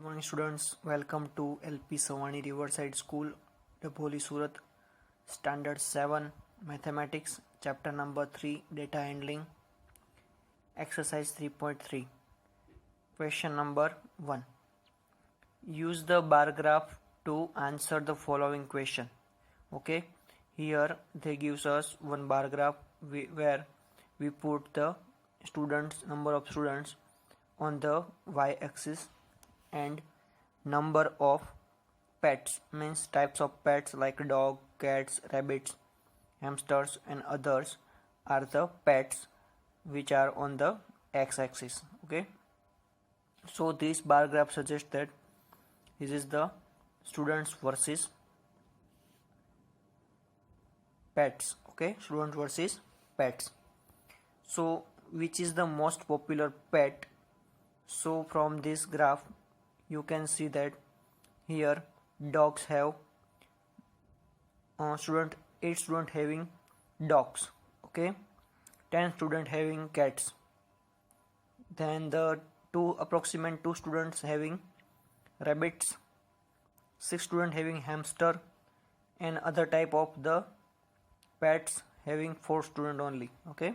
Morning students, welcome to LP Savani Riverside School, Dabholi Surat, Standard 7, Mathematics, Chapter number 3, Data Handling, Exercise 3.3. Question number 1. Use the bar graph to answer the following question. Okay, here they gives us one bar graph where we put the number of students on the y-axis and number of pets, means types of pets like dog, cats, rabbits, hamsters and others are the pets which are on the x-axis. Okay, so this bar graph suggests that this is the students versus pets. Okay, students versus pets. So which is the most popular pet? So from this graph you can see that here dogs have 8 student having dogs. Okay, 10 student having cats, then the approximate 2 students having rabbits, 6 student having hamster, and other type of the pets having 4 student only. Okay,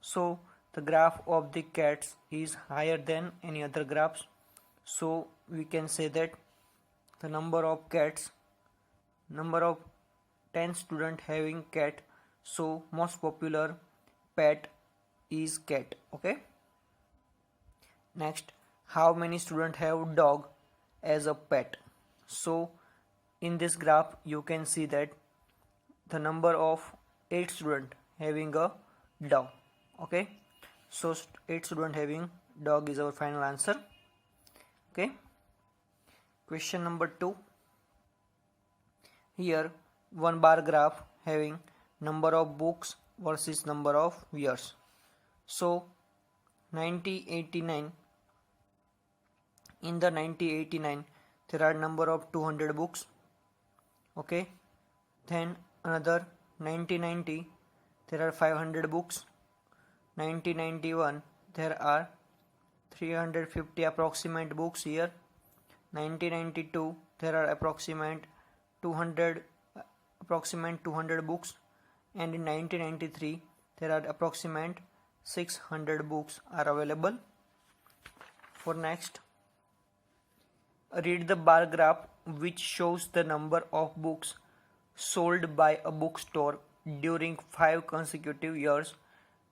so the graph of the cats is higher than any other graphs, so we can say that the number of 10 student having cat, so most popular pet is cat. Okay, next, how many students have dog as a pet? So in this graph you can see that the number of 8 student having a dog. Okay, so 8 student having dog is our final answer. Okay, question number 2. Here one bar graph having number of books versus number of years. So 1989, in the 1989 there are number of 200 books. Okay, then another 1990 there are 500 books. 1991 there are 350 approximate books here. 1992 there are approximate 200 books, and in 1993 there are approximate 600 books are available. For next, read the bar graph which shows the number of books sold by a bookstore during 5 consecutive years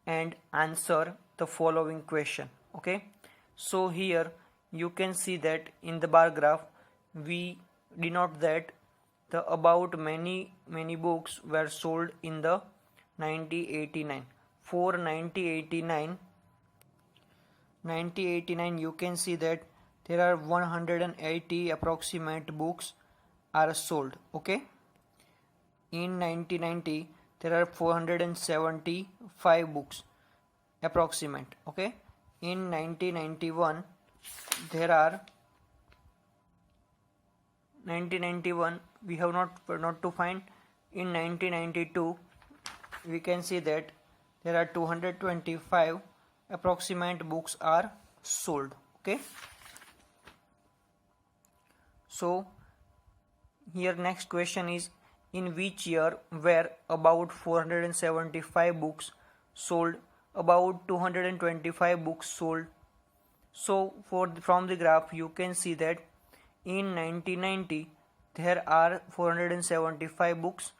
and answer the following question. Okay, so here you can see that in the bar graph we denote that the about many books were sold in the 1989. For 1989 you can see that there are 180 approximate books are sold. Okay, in 1990 there are 475 books approximate. Okay, in 1991 there are 1991 we have not to find. In 1992 we can see that there are 225 approximate books are sold. Okay, so here next question is, in which year were about 475 books sold, about 225 books sold? So from the graph you can see that in 1990 there are 475 books,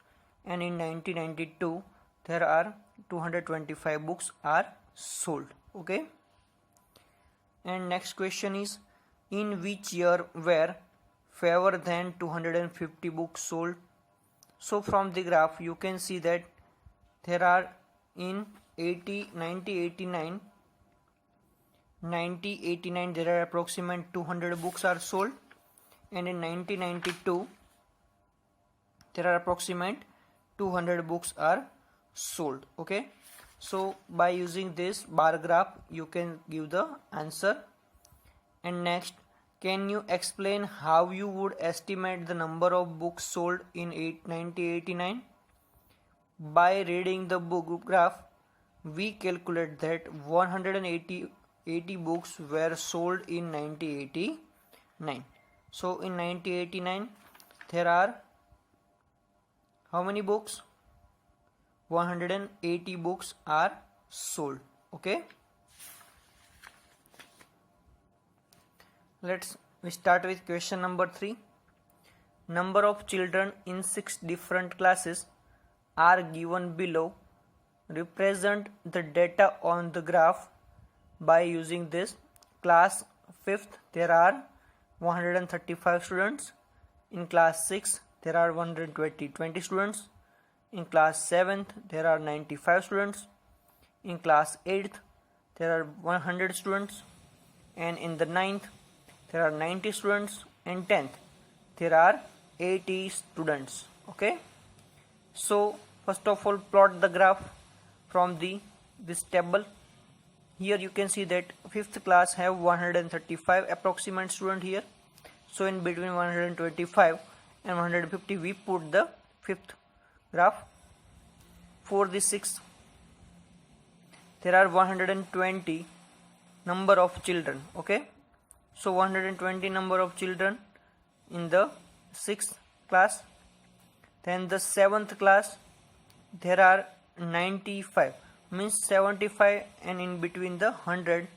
and in 1992 there are 225 books are sold. Okay, and next question is, in which year were fewer than 250 books sold? So from the graph you can see that there are in 1989 there are approximate 200 books are sold, and in 1992 there are approximate 200 books are sold. Okay, so by using this bar graph you can give the answer. And next, can you explain how you would estimate the number of books sold in 1989? By reading the book graph we calculate that 180 books were sold in 1980 9. So in 1989 there are how many books? 180 books are sold. Okay, we start with question number 3. Number of children in 6 different classes are given below. Represent the data on the graph by using this. Class 5th there are 135 students. In class 6 there are 120 students. In class 7th there are 95 students. In class 8th there are 100 students, and in the 9th there are 90 students, and 10th there are 80 students. Okay, so first of all plot the graph from this table. Here you can see that 5th class have 135 approximate student here. So in between 125 and 150 we put the 5th graph. For the 6th there are 120 number of children. Okay, so 120 number of children in the 6th class. Then the 7th class there are 95, means 75, and in between the 100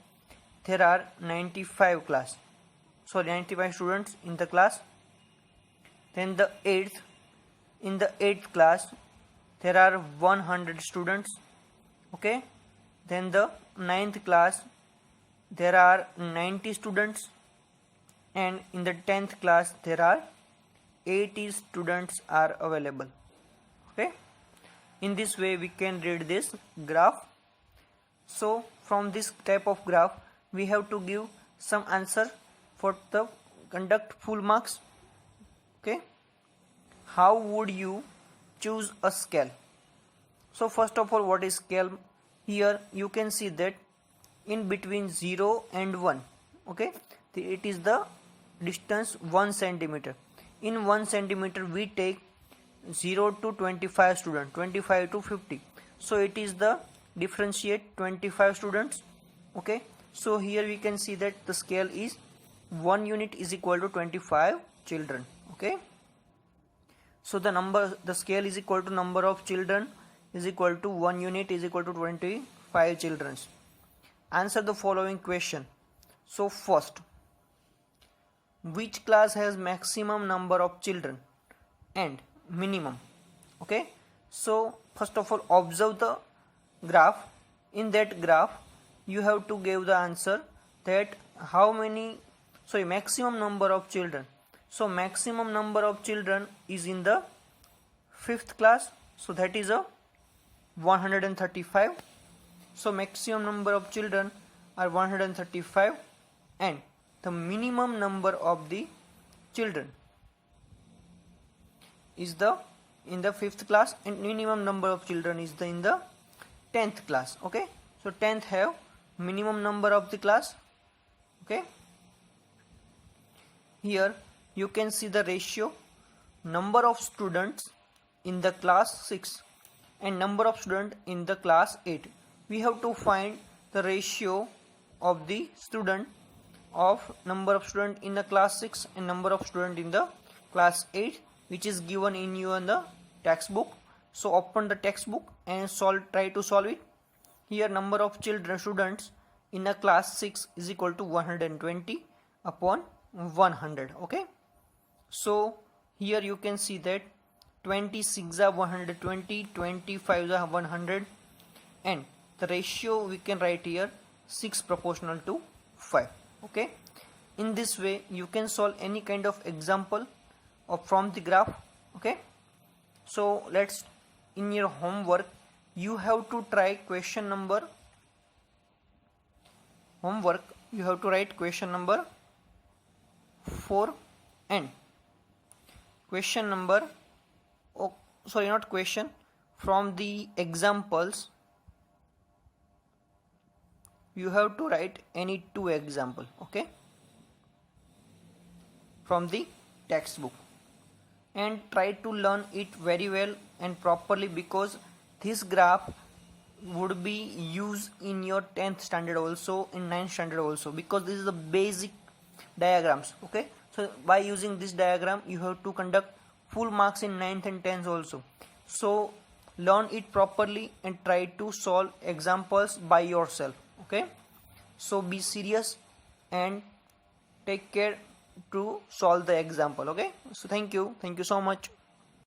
there are 95 students in the class. Then the 8th, in the 8th class there are 100 students. Okay, then the 9th class there are 90 students, and in the 10th class there are 80 students are available. Okay, in this way we can read this graph. So from this type of graph we have to give some answer for the conduct full marks. Okay, how would you choose a scale? So first of all, what is scale? Here you can see that in between 0 and 1, okay, it is the distance 1 centimeter. In 1 centimeter we take 0 to 25 students, 25 to 50. So it is the differentiate 25 students. Okay, so here we can see that the scale is 1 unit is equal to 25 children. Okay, so the scale is equal to number of children is equal to 1 unit is equal to 25 children. Answer the following question. So first, which class has maximum number of children and minimum? Okay, so first of all observe the graph. In that graph you have to give the answer that maximum number of children. So maximum number of children is in the 5th class, so that is a 135. So maximum number of children are 135, and the minimum number of the children is in the 5th class, and minimum number of children is in the 10th class. Okay, so 10th have minimum number of the class. Okay, here you can see the ratio number of students in the class 6 and number of students in the class 8. We have to find the ratio of the student of number of students in the class 6 and number of students in the class 8, which is given in the textbook. So open the textbook and try to solve it. Here number of students in a class 6 is equal to 120 upon 100. Okay, so here you can see that 26 are 120, 25 are 100, and the ratio we can write here 6 proportional to 5. Okay, in this way you can solve any kind of example from the graph. Okay, so in your homework you have to try question number you have to write question number 4 and question number from the examples you have to write any 2 example. Okay, from the textbook, and try to learn it very well and properly, because this graph would be used in your 10th standard also, in 9th standard also, because this is the diagrams. Okay, so by using this diagram you have to conduct full marks in 9th and 10th also. So learn it properly and try to solve examples by yourself. Okay, so be serious and take care to solve the example. Okay, so thank you so much.